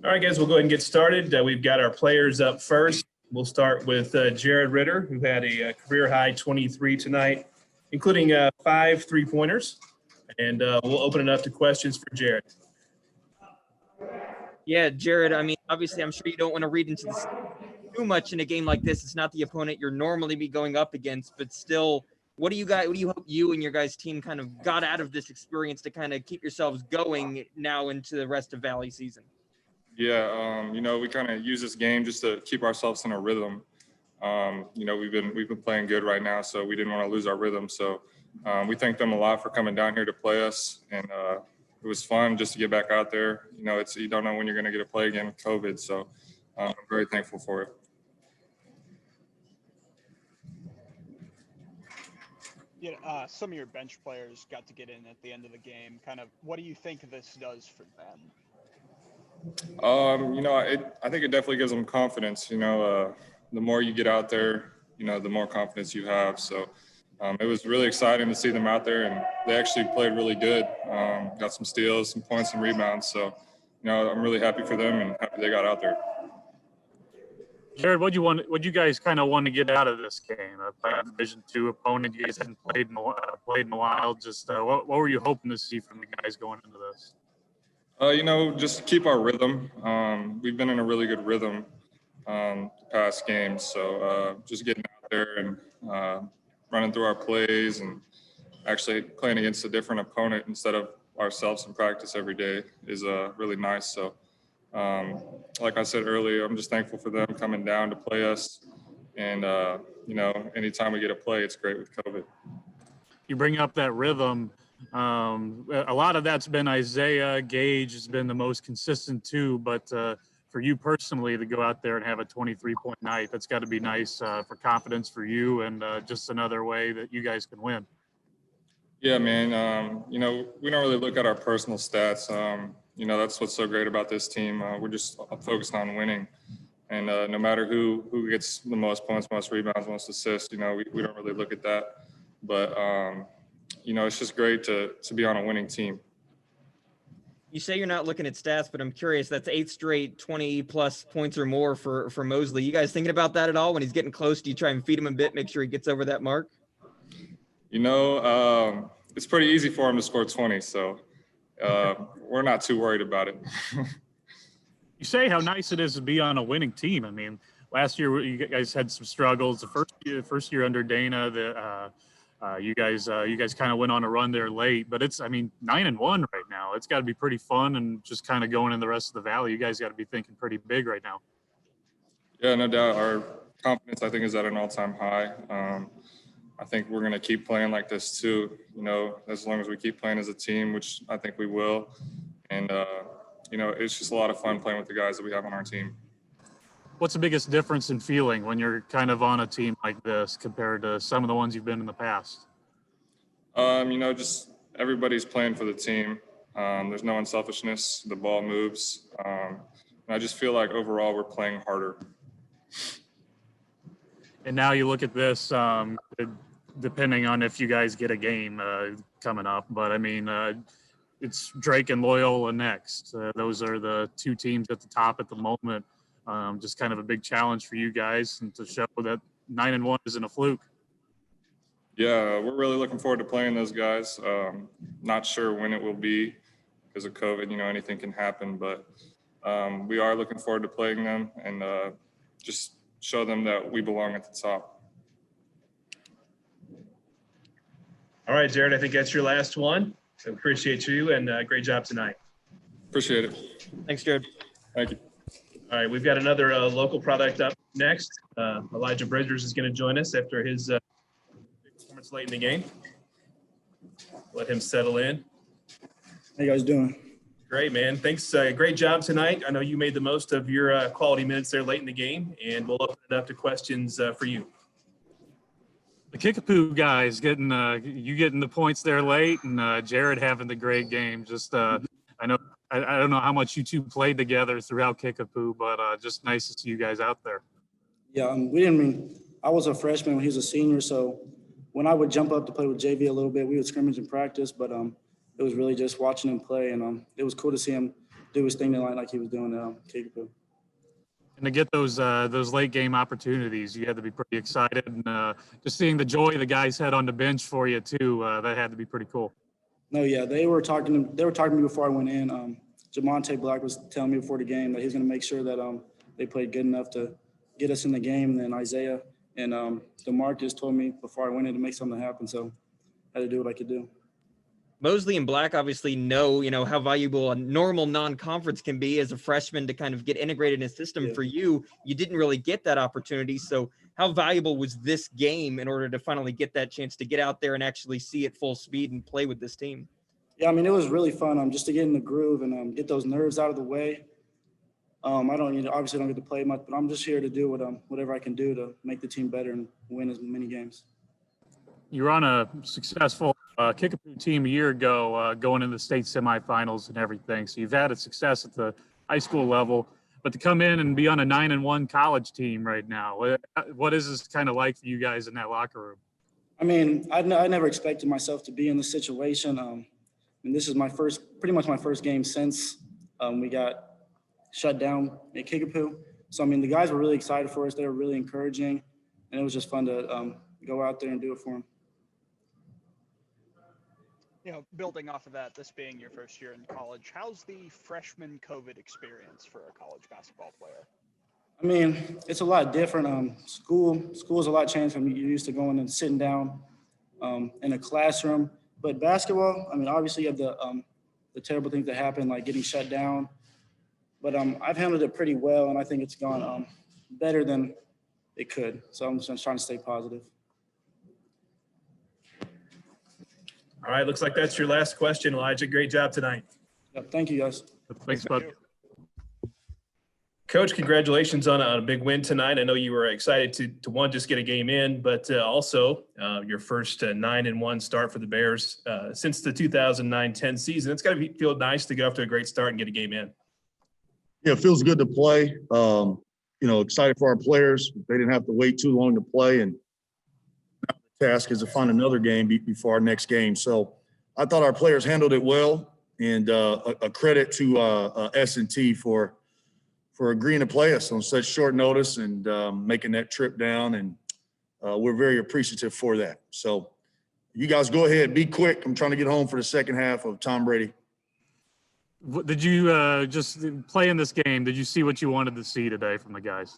All right, guys, we'll go ahead and get started. We've got our players up first. We'll start with Jared Ritter, who had a career-high 23 tonight, including 5 3-pointers. And we'll open it up to questions for Jared. Yeah, Jared, I mean, obviously, I'm sure you don't want to read into this too much in a game like this. It's not the opponent you're normally be going up against, but still, what do you hope you and your guys' team kind of got out of this experience to kind of keep yourselves going now into the rest of Valley season? Yeah, we kind of use this game just to keep ourselves in a rhythm. We've been playing good right now, so we didn't want to lose our rhythm. So we thank them a lot for coming down here to play us, and it was fun just to get back out there. You don't know when you're going to get to play again with COVID, so I'm very thankful for it. Yeah, some of your bench players got to get in at the end of the game. Kind of, what do you think this does for them? I think it definitely gives them confidence. The more you get out there, the more confidence you have. So it was really exciting to see them out there, and they actually played really good. Got some steals, some points, and rebounds. So, I'm really happy for them and happy they got out there. Jared, what you guys kind of want to get out of this game? A Division II opponent you guys hadn't played in a while. Just what were you hoping to see from the guys going into this? Just keep our rhythm. We've been in a really good rhythm the past games. So just getting out there and running through our plays and actually playing against a different opponent instead of ourselves in practice every day is really nice. So like I said earlier, I'm just thankful for them coming down to play us. And, anytime we get a play, it's great with COVID. You bring up that rhythm. A lot of that's been Isaiah. Gage has been the most consistent too, but for you personally to go out there and have a 23-point night, that's got to be nice for confidence for you and just another way that you guys can win. Yeah, man. We don't really look at our personal stats. That's what's so great about this team. We're just focused on winning. And no matter who gets the most points, most rebounds, most assists, we don't really look at that. But, it's just great to be on a winning team. You say you're not looking at stats, but I'm curious, that's 8 straight 20-plus points or more for Mosley. You guys thinking about that at all? When he's getting close, do you try and feed him a bit, make sure he gets over that mark? It's pretty easy for him to score 20, so we're not too worried about it. You say how nice it is to be on a winning team. I mean, last year you guys had some struggles. The first year under Dana, you guys kind of went on a run there late. But 9-1 right now. It's got to be pretty fun, and just kind of going in the rest of the Valley, you guys got to be thinking pretty big right now. Yeah, no doubt. Our confidence, I think, is at an all-time high. I think we're going to keep playing like this too, as long as we keep playing as a team, which I think we will. And, it's just a lot of fun playing with the guys that we have on our team. What's the biggest difference in feeling when you're kind of on a team like this compared to some of the ones you've been in the past? Just everybody's playing for the team. There's no unselfishness. The ball moves. And I just feel like overall we're playing harder. And now you look at this, depending on if you guys get a game coming up. But, it's Drake and Loyola next. Those are the 2 teams at the top at the moment. Just kind of a big challenge for you guys, and to show that 9-1 isn't a fluke. Yeah, we're really looking forward to playing those guys. Not sure when it will be because of COVID. Anything can happen, but we are looking forward to playing them and just show them that we belong at the top. All right, Jared, I think that's your last one. So appreciate you, and great job tonight. Appreciate it. Thanks, Jared. Thank you. All right, we've got another local product up next. Elijah Bridgers is going to join us after his performance late in the game. Let him settle in. How you guys doing? Great, man. Thanks. Great job tonight. I know you made the most of your quality minutes there late in the game, and we'll open it up to questions for you. The Kickapoo guys getting the points there late, and Jared having the great game. Just I don't know how much you two played together throughout Kickapoo, but just nice to see you guys out there. Yeah, I was a freshman when he was a senior, so when I would jump up to play with JV a little bit, we would scrimmage in practice, but it was really just watching him play, and it was cool to see him do his thing like he was doing Kickapoo. And to get those late game opportunities, you had to be pretty excited, and just seeing the joy the guys had on the bench for you too, that had to be pretty cool. No, yeah, they were talking to me before I went in. Jamonte Black was telling me before the game that he's going to make sure that they played good enough to get us in the game. And then Isaiah and DeMarcus told me before I went in to make something happen, so I had to do what I could do. Mosley and Black obviously know, how valuable a normal non-conference can be as a freshman to kind of get integrated in a system. Yeah. For you. You didn't really get that opportunity. So how valuable was this game in order to finally get that chance to get out there and actually see it full speed and play with this team? Yeah, I mean, it was really fun just to get in the groove and get those nerves out of the way. I obviously don't get to play much, but I'm just here to do whatever I can do to make the team better and win as many games. You're on a successful Kickapoo team a year ago, going into the state semifinals and everything. So you've had a success at the high school level, but to come in and be on a 9-1 college team right now, what is this kind of like for you guys in that locker room? I mean, I never expected myself to be in this situation. And this is pretty much my first game since we got shut down at Kickapoo. So, I mean, the guys were really excited for us. They were really encouraging, and it was just fun to go out there and do it for them. Building off of that, this being your first year in college, how's the freshman COVID experience for a college basketball player? I mean, it's a lot different. School's a lot changed from you're used to going and sitting down in a classroom. But basketball, I mean, obviously you have the terrible things that happen, like getting shut down. But I've handled it pretty well, and I think it's gone better than it could. So I'm just trying to stay positive. All right, looks like that's your last question, Elijah. Great job tonight. Yep, thank you, guys. Thanks, bud. Coach, congratulations on a big win tonight. I know you were excited to one, just get a game in, but also your first 9-1 start for the Bears since the 2009-10 season. It's got to feel nice to get off to a great start and get a game in. Yeah, it feels good to play. Excited for our players. They didn't have to wait too long to play, and now the task is to find another game before our next game. So I thought our players handled it well, and a credit to S&T for agreeing to play us on such short notice and making that trip down, and we're very appreciative for that. So you guys go ahead, be quick. I'm trying to get home for the second half of Tom Brady. Did you just play in this game? Did you see what you wanted to see today from the guys?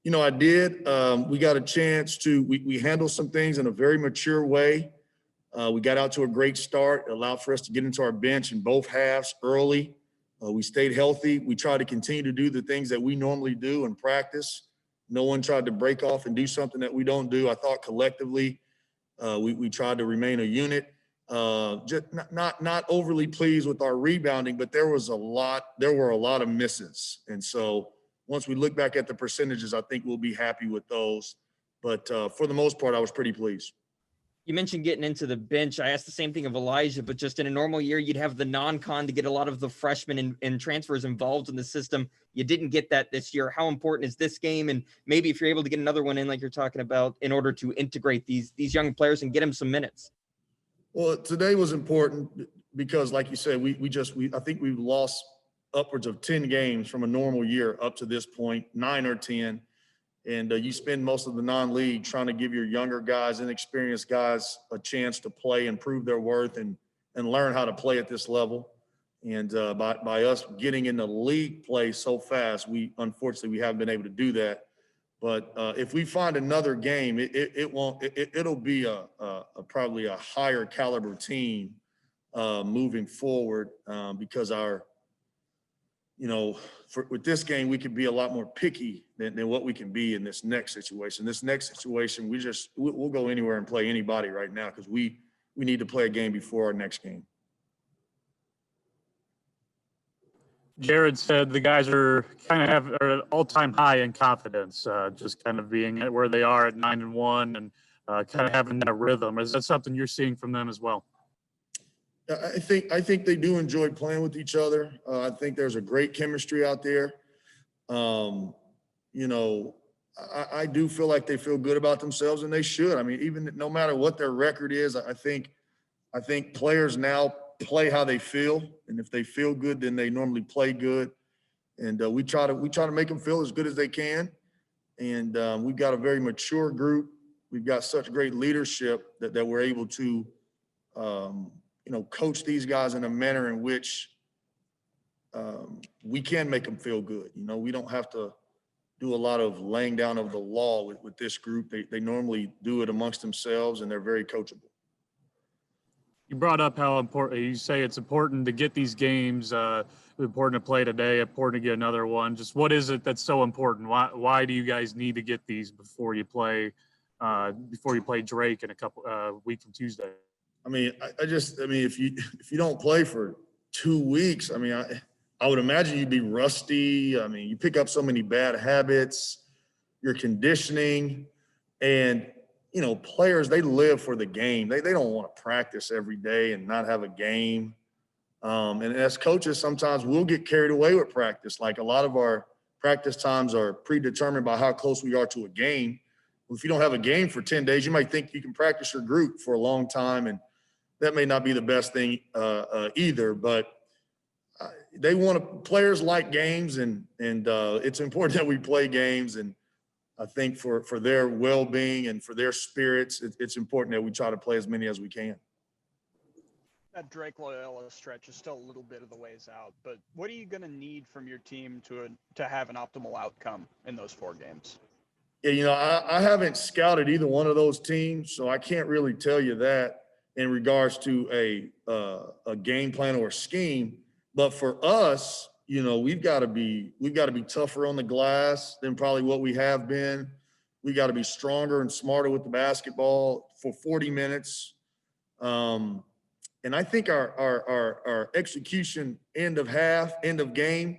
I did. We got a chance to we handled some things in a very mature way. We got out to a great start. It allowed for us to get into our bench in both halves early. We stayed healthy. We tried to continue to do the things that we normally do in practice. No one tried to break off and do something that we don't do. I thought collectively we tried to remain a unit. Just not overly pleased with our rebounding, but there were a lot of misses. And so once we look back at the percentages, I think we'll be happy with those. But for the most part, I was pretty pleased. You mentioned getting into the bench. I asked the same thing of Elijah, but just in a normal year, you'd have the non-con to get a lot of the freshmen and transfers involved in the system. You didn't get that this year. How important is this game? And maybe if you're able to get another one in, like you're talking about, in order to integrate these young players and get them some minutes? Well, today was important because, like you said, I think we've lost upwards of 10 games from a normal year up to this point, 9 or 10. And you spend most of the non-league trying to give your younger guys, inexperienced guys, a chance to play and prove their worth and learn how to play at this level. And by us getting into league play so fast, unfortunately we haven't been able to do that. But if we find another game, it'll be probably a higher caliber team moving forward because with this game, we could be a lot more picky than what we can be in this next situation. This next situation, we'll go anywhere and play anybody right now because we need to play a game before our next game. Jared said the guys are at an all-time high in confidence, just kind of being at where they are at 9-1 and kind of having that rhythm. Is that something you're seeing from them as well? I think they do enjoy playing with each other. I think there's a great chemistry out there. I do feel like they feel good about themselves, and they should. I mean, even no matter what their record is, I think players now play how they feel. And if they feel good, then they normally play good. And we try to make them feel as good as they can. And we've got a very mature group. We've got such great leadership that we're able to, coach these guys in a manner in which we can make them feel good. We don't have to do a lot of laying down of the law with this group. They normally do it amongst themselves, and they're very coachable. You brought up how important, you say it's important to get these games, important to play today, important to get another one. Just what is it that's so important? Why do you guys need to get these before you play Drake in a couple week from Tuesday? I mean, if you don't play for 2 weeks, I would imagine you'd be rusty. I mean, you pick up so many bad habits, your conditioning, and players, they live for the game. They don't want to practice every day and not have a game. And as coaches, sometimes we'll get carried away with practice. Like a lot of our practice times are predetermined by how close we are to a game. If you don't have a game for 10 days, you might think you can practice your group for a long time, and that may not be the best thing either. But players like games, and it's important that we play games. And I think for their well-being and for their spirits, it's important that we try to play as many as we can. That Drake Loyola stretch is still a little bit of the ways out, but what are you going to need from your team to have an optimal outcome in those 4 games? Yeah, I haven't scouted either one of those teams, so I can't really tell you that in regards to a game plan or a scheme. But for us, we've got to be tougher on the glass than probably what we have been. We got to be stronger and smarter with the basketball for 40 minutes. And I think our execution end of game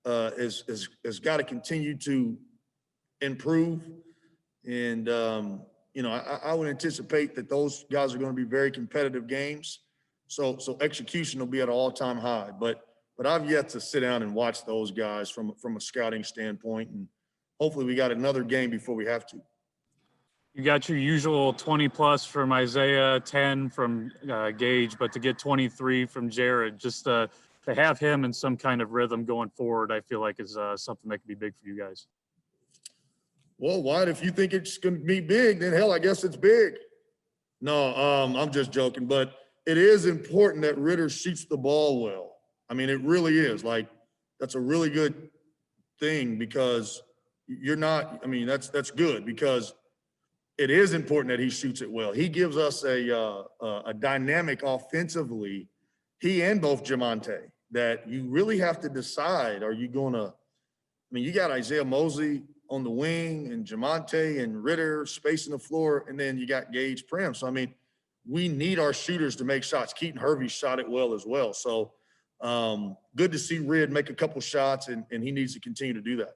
has got to continue to improve. And I would anticipate that those guys are going to be very competitive games. So execution will be at an all-time high. But I've yet to sit down and watch those guys from a scouting standpoint, and hopefully we got another game before we have to. You got your usual 20 plus from Isaiah, 10 from Gage, but to get 23 from Jared, just to have him in some kind of rhythm going forward, I feel like is something that could be big for you guys. Well, Wyatt, if you think it's going to be big, then hell, I guess it's big. No, I'm just joking, but it is important that Ritter shoots the ball well. I mean, it really is. Like, that's a really good thing, because that's good, because it is important that he shoots it well. He gives us a dynamic offensively, he and both Jamonte, that you really have to decide, are you going to – you got Isaiah Mosley on the wing and Jamonte and Ritter spacing the floor, and then you got Gage Prim. So, we need our shooters to make shots. Keaton Hervey shot it well as well. So, good to see Rid make a couple shots, and he needs to continue to do that.